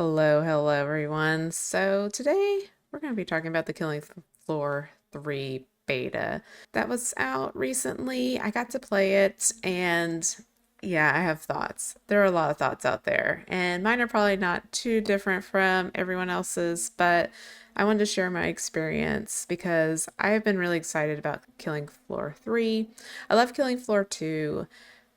Hello everyone. So today we're going to be talking about the Killing Floor 3 beta that was out recently. I got to play it and yeah, I have thoughts. There are a lot of thoughts out there, and mine are probably not too different from everyone else's, but I wanted to share my experience because I've been really excited about Killing Floor 3. I love Killing Floor 2.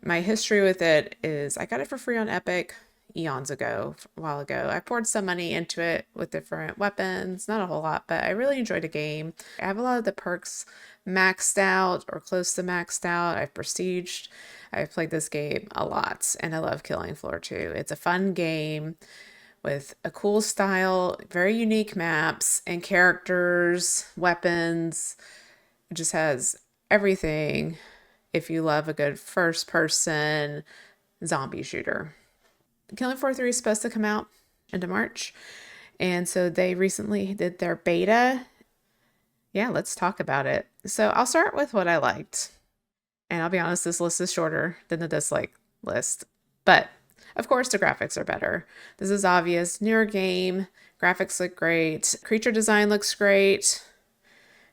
My history with it is I got it for free on Epic eons ago, a while ago. I poured some money into it with different weapons, not a whole lot, but I really enjoyed the game. I have a lot of the perks maxed out or close to maxed out. I've prestiged. I've played this game a lot and I love Killing Floor 2. It's a fun game with a cool style, very unique maps and characters, weapons. It just has everything if you love a good first person zombie shooter. Killing Floor 3 is supposed to come out into March, and so they recently did their beta. Yeah, let's talk about it. So I'll start with what I liked. And I'll be honest, this list is shorter than the dislike list. But of course, the graphics are better. This is obvious. Newer game, graphics look great, creature design looks great,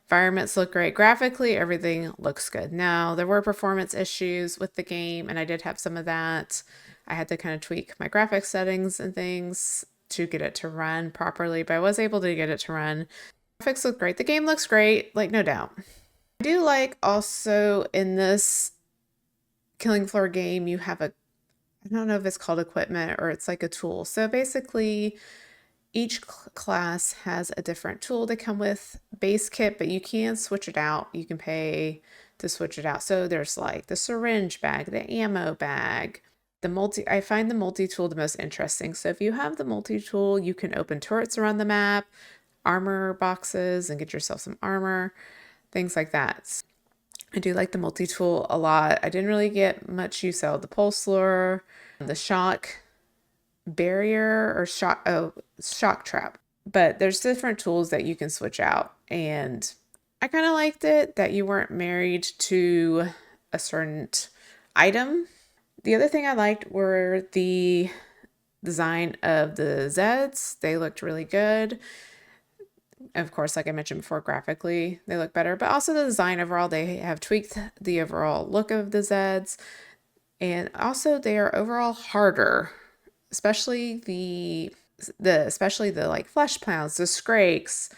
environments look great. Graphically, everything looks good. Now, there were performance issues with the game, and I did have some of that. I had to kind of tweak my graphics settings and things to get it to run properly, but I was able to get it to run. Graphics look great. The game looks great, like no doubt. I do like also in this Killing Floor game, you have I don't know if it's called equipment or it's like a tool. So basically, each class has a different tool to come with base kit, but you can switch it out. You can pay to switch it out. So there's like the syringe bag, the ammo bag, I find the multi-tool the most interesting. So if you have the multi-tool, you can open turrets around the map, armor boxes, and get yourself some armor, things like that. I do like the multi-tool a lot. I didn't really get much use out of the pulse lure, the shock barrier or shock trap. But there's different tools that you can switch out, and I kind of liked it that you weren't married to a certain item. The other thing I liked were the design of the Zeds. They looked really good. Of course, like I mentioned before, graphically they look better, but also the design overall, they have tweaked the overall look of the Zeds, and also they are overall harder, especially especially the like flesh pounds, the Skrakes.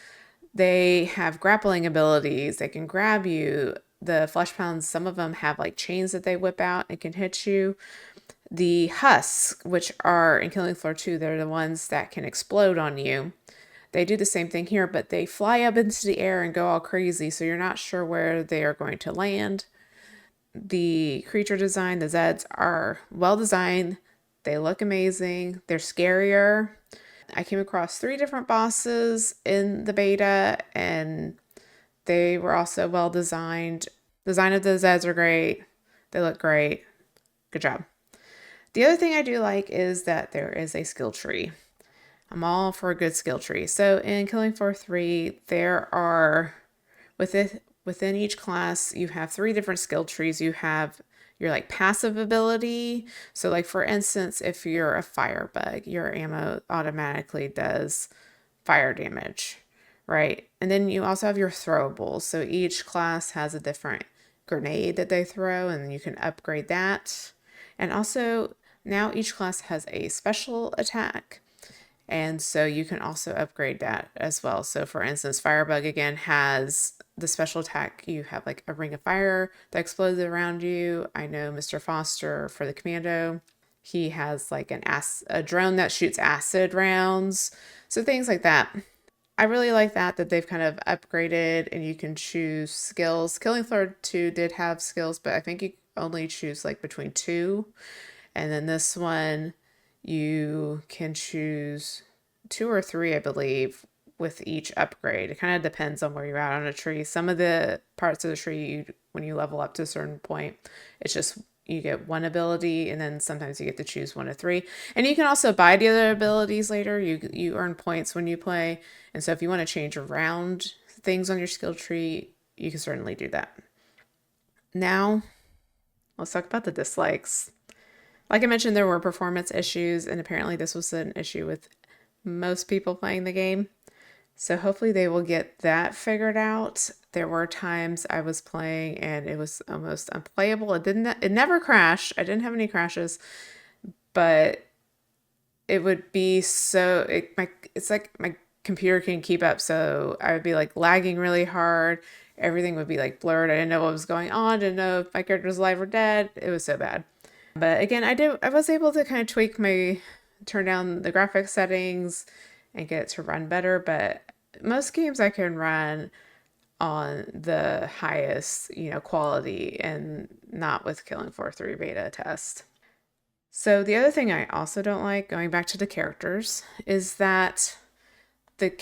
They have grappling abilities. They can grab you. The flesh pounds, some of them have like chains that they whip out and can hit you. The husks, which are in Killing Floor 2, they're the ones that can explode on you. They do the same thing here, but they fly up into the air and go all crazy, so you're not sure where they are going to land. The creature design, the Zeds, are well designed. They look amazing. They're scarier. I came across 3 different bosses in the beta, and they were also well designed. Design of the Zeds are great. They look great. Good job. The other thing I do like is that there is a skill tree. I'm all for a good skill tree. So in Killing Floor 3, there are, within each class, you have 3 different skill trees. You have your like passive ability. So like for instance, if you're a firebug, your ammo automatically does fire damage, right? And then you also have your throwables. So each class has a different grenade that they throw, and you can upgrade that. And also now each class has a special attack. And so you can also upgrade that as well. So for instance, Firebug again has the special attack. You have like a ring of fire that explodes around you. I know Mr. Foster for the commando, he has like a drone that shoots acid rounds. So things like that. I really like that they've kind of upgraded and you can choose skills. Killing Floor 2 did have skills, but I think you only choose like between 2. And then this one, you can choose 2 or 3, I believe, with each upgrade. It kind of depends on where you're at on a tree. Some of the parts of the tree, when you level up to a certain point, it's just you get 1 ability, and then sometimes you get to choose 1 of 3. And you can also buy the other abilities later. You earn points when you play, and so if you want to change around things on your skill tree, you can certainly do that. Now, let's talk about the dislikes. Like I mentioned, there were performance issues, and apparently this was an issue with most people playing the game. So hopefully they will get that figured out. There were times I was playing and it was almost unplayable. It never crashed. I didn't have any crashes, but it would be it's like my computer can keep up, so I would be like lagging really hard. Everything would be like blurred. I didn't know what was going on, didn't know if my character was alive or dead. It was so bad. But again, I was able to kind of turn down the graphics settings and get it to run better, but most games I can run on the highest, quality, and not with Killing Floor 3 beta test. So the other thing I also don't like, going back to the characters, is that the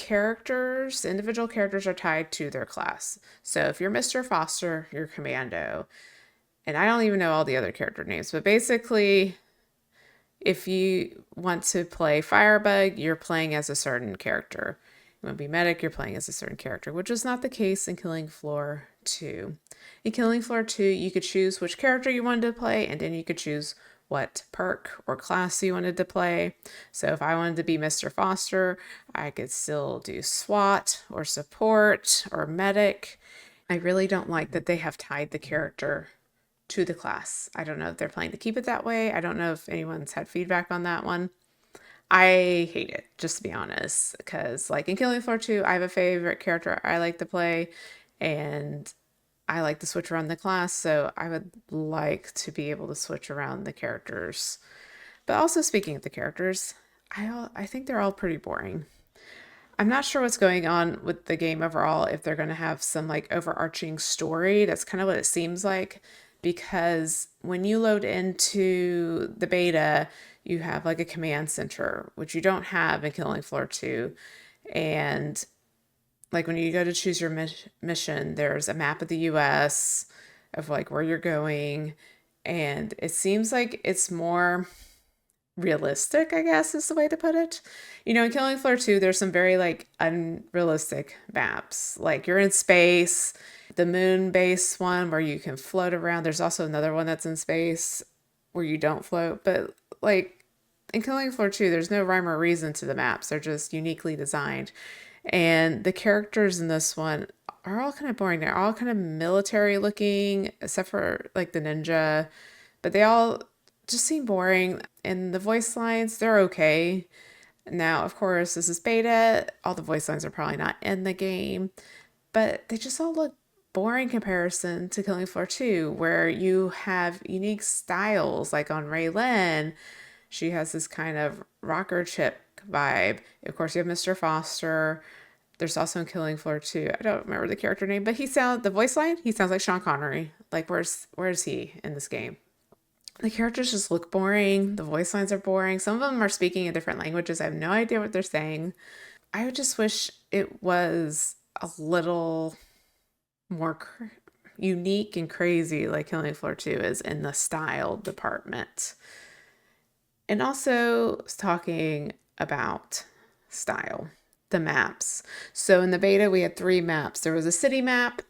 individual characters are tied to their class. So if you're Mr. Foster, you're Commando. And I don't even know all the other character names, but basically, if you want to play Firebug, you're playing as a certain character. You want to be Medic, you're playing as a certain character, which is not the case in Killing Floor 2. In Killing Floor 2, you could choose which character you wanted to play, and then you could choose what perk or class you wanted to play. So if I wanted to be Mr. Foster, I could still do SWAT or support or medic. I really don't like that they have tied the character to the class. I don't know if they're planning to keep it that way. I don't know if anyone's had feedback on that one. I hate it, just to be honest, because like in Killing Floor 2, I have a favorite character I like to play, and I like to switch around the class, so I would like to be able to switch around the characters. But also, speaking of the characters, I think they're all pretty boring. I'm not sure what's going on with the game overall, if they're going to have some like overarching story. That's kind of what it seems like, because when you load into the beta, you have like a command center, which you don't have in Killing Floor 2. And like when you go to choose your mission, there's a map of the US of like where you're going. And it seems like it's more realistic, I guess is the way to put it. In Killing Floor 2, there's some very like unrealistic maps. Like you're in space, the moon base one where you can float around. There's also another one that's in space where you don't float. But like in Killing Floor 2, there's no rhyme or reason to the maps. They're just uniquely designed. And the characters in this one are all kind of boring. They're all kind of military looking, except for like the ninja, but they all just seem boring. And the voice lines, they're okay. Now, of course, this is beta. All the voice lines are probably not in the game, but they just all look boring comparison to Killing Floor 2, where you have unique styles. Like on Raylan, she has this kind of rocker chick vibe. Of course, you have Mr. Foster. There's also in Killing Floor 2. I don't remember the character name, but the voice line, he sounds like Sean Connery. Like, where's he in this game? The characters just look boring. The voice lines are boring. Some of them are speaking in different languages. I have no idea what they're saying. I would just wish it was a little more unique and crazy, like Killing Floor 2 is in the style department. And also talking about style, the maps. So in the beta, we had 3 maps. There was a city map,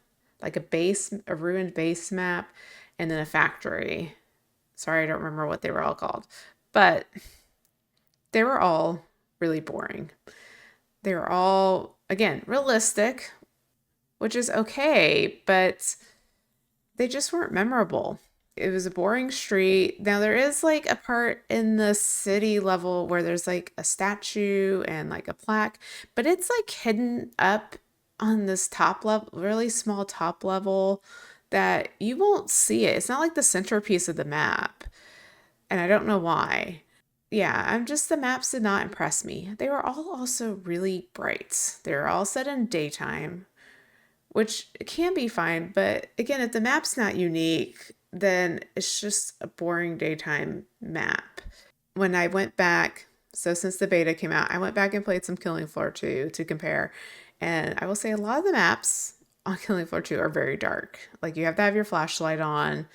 like a ruined base map, and then a factory. Sorry, I don't remember what they were all called, but they were all really boring. They were all, again, realistic, which is okay, but they just weren't memorable. It was a boring street. Now there is like a part in the city level where there's like a statue and like a plaque, but it's like hidden up on this top level, really small top level, that you won't see it. It's not like the centerpiece of the map. And I don't know why. Yeah, the maps did not impress me. They were all also really bright. They were all set in daytime, which can be fine. But again, if the map's not unique, then it's just a boring daytime map. When I went back, so since the beta came out, I went back and played some Killing Floor 2 to compare. And I will say a lot of the maps on Killing Floor 2 are very dark. Like you have to have your flashlight on,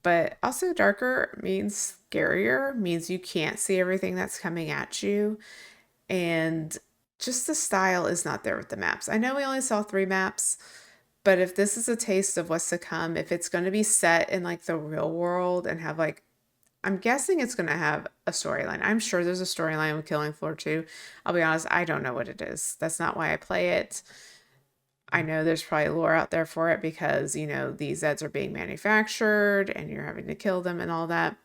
but also darker means scarier, means you can't see everything that's coming at you. And just the style is not there with the maps. I know we only saw 3 maps, but if this is a taste of what's to come, if it's going to be set in like the real world and have like I'm guessing it's going to have a storyline. I'm sure there's a storyline with Killing Floor 2. I'll be honest, I don't know what it is. That's not why I play it. I know there's probably lore out there for it because, these Zeds are being manufactured and you're having to kill them and all that.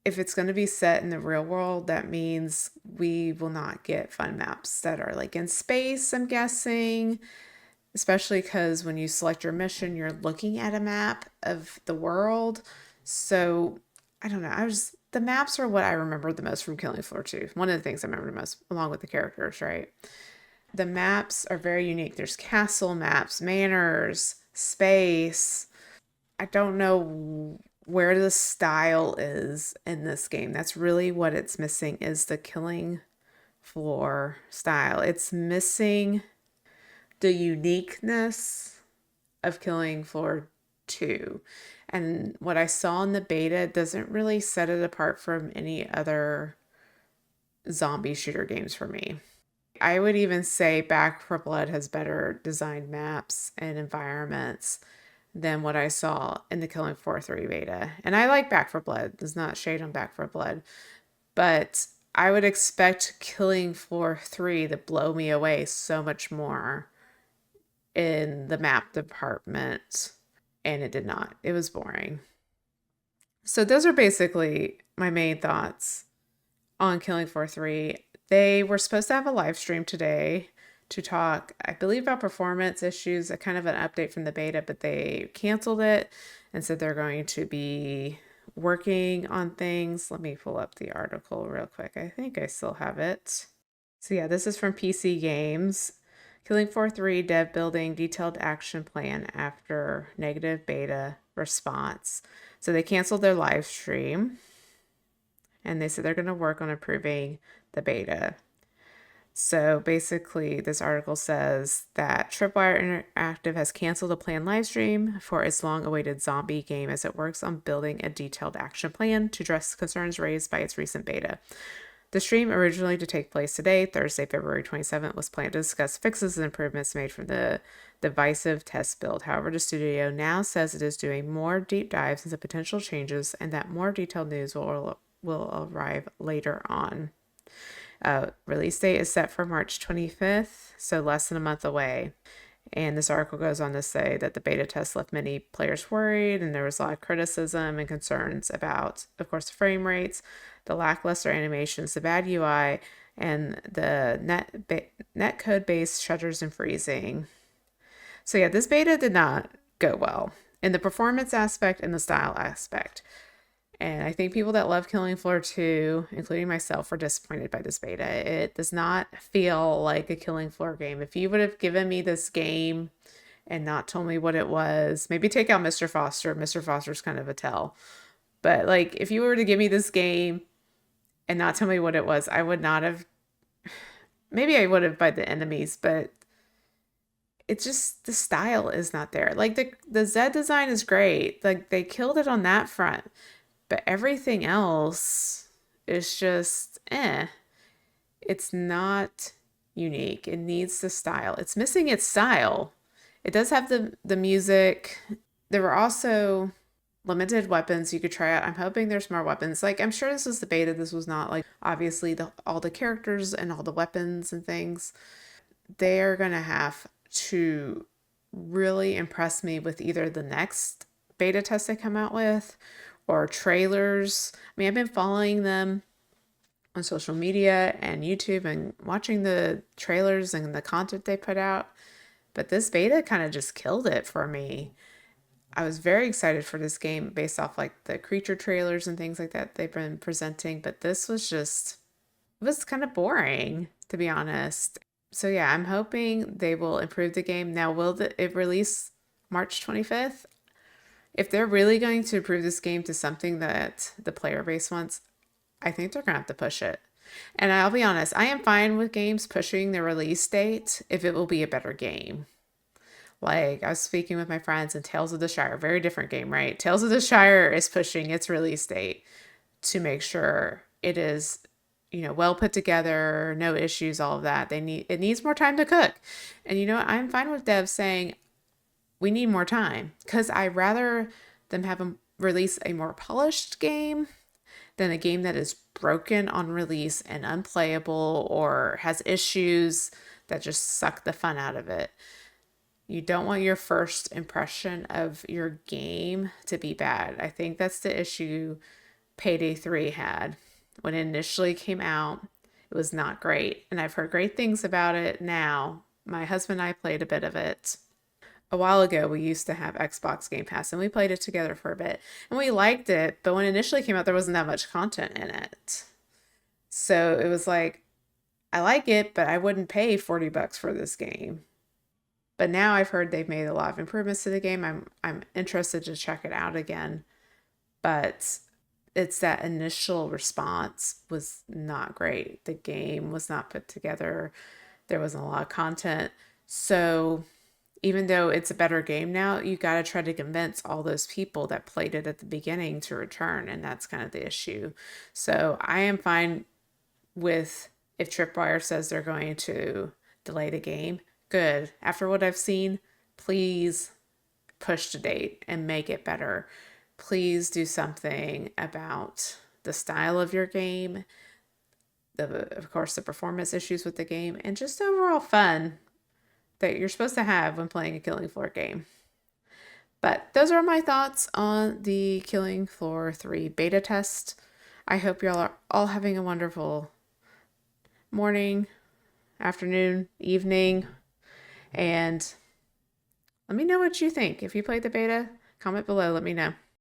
If it's going to be set in the real world, that means we will not get fun maps that are like in space, I'm guessing. Especially because when you select your mission, you're looking at a map of the world. So I don't know. The maps are what I remember the most from Killing Floor 2. One of the things I remember the most, along with the characters, right? The maps are very unique. There's castle maps, manors, space. I don't know where the style is in this game. That's really what it's missing is the Killing Floor style. It's missing the uniqueness of Killing Floor 2. And what I saw in the beta doesn't really set it apart from any other zombie shooter games for me. I would even say Back 4 Blood has better designed maps and environments than what I saw in the Killing Floor 3 beta. And I like Back 4 Blood. There's not shade on Back 4 Blood. But I would expect Killing Floor 3 to blow me away so much more in the map department. And it did not. It was boring. So those are basically my main thoughts on Killing Floor 3. They were supposed to have a live stream today to talk, I believe, about performance issues, a kind of an update from the beta, but they canceled it and said they're going to be working on things. Let me pull up the article real quick. I think I still have it. So yeah, this is from PC Games. Killing Floor 3 dev building detailed action plan after negative beta response. So they canceled their live stream and they said they're going to work on improving the beta. So basically, this article says that Tripwire Interactive has canceled a planned live stream for its long-awaited zombie game as it works on building a detailed action plan to address concerns raised by its recent beta. The stream, originally to take place today, Thursday, February 27th, was planned to discuss fixes and improvements made from the divisive test build. However, the studio now says it is doing more deep dives into potential changes and that more detailed news will arrive later on. Release date is set for March 25th, so less than a month away. And this article goes on to say that the beta test left many players worried, and there was a lot of criticism and concerns about, of course, the frame rates, the lackluster animations, the bad UI, and the netcode-based shutters and freezing. So yeah, this beta did not go well in the performance aspect and the style aspect. And I think people that love Killing Floor 2, including myself, were disappointed by this beta. It does not feel like a Killing Floor game. If you would have given me this game and not told me what it was, maybe take out Mr. Foster. Mr. Foster's kind of a tell. But like, if you were to give me this game and not tell me what it was, I would not have. Maybe I would have by the enemies, but it's just the style is not there. Like the Zed design is great. Like they killed it on that front. But everything else is just It's not unique. It needs the style. It's missing its style. It does have the music. There were also limited weapons you could try out. I'm hoping there's more weapons. Like, I'm sure this was the beta. This was not like obviously all the characters and all the weapons and things. They're going to have to really impress me with either the next beta test they come out with or trailers. I mean, I've been following them on social media and YouTube and watching the trailers and the content they put out. But this beta kind of just killed it for me. I was very excited for this game based off like the creature trailers and things like that they've been presenting. But this was just, it was kind of boring, to be honest. So yeah, I'm hoping they will improve the game. Now, will it release March 25th? If they're really going to improve this game to something that the player base wants, I think they're going to have to push it. And I'll be honest, I am fine with games pushing their release date if it will be a better game. Like, I was speaking with my friends in Tales of the Shire, very different game, right? Tales of the Shire is pushing its release date to make sure it is, well put together, no issues, all of that. It needs more time to cook. And I'm fine with devs saying, we need more time, because I'd rather them have them release a more polished game than a game that is broken on release and unplayable or has issues that just suck the fun out of it. You don't want your first impression of your game to be bad. I think that's the issue Payday 3 had. When it initially came out, it was not great. And I've heard great things about it now. My husband and I played a bit of it. A while ago, we used to have Xbox Game Pass and we played it together for a bit. And we liked it, but when it initially came out, there wasn't that much content in it. So it was like, I like it, but I wouldn't pay 40 bucks for this game. But now I've heard they've made a lot of improvements to the game. I'm interested to check it out again. But it's that initial response was not great. The game was not put together. There wasn't a lot of content. So even though it's a better game now, you got to try to convince all those people that played it at the beginning to return. And that's kind of the issue. So I am fine with if Tripwire says they're going to delay the game. Good. After what I've seen, please push the date and make it better. Please do something about the style of your game, of course, the performance issues with the game, and just overall fun that you're supposed to have when playing a Killing Floor game. But those are my thoughts on the Killing Floor 3 beta test. I hope y'all are all having a wonderful morning, afternoon, evening, and let me know what you think. If you played the beta, comment below, let me know.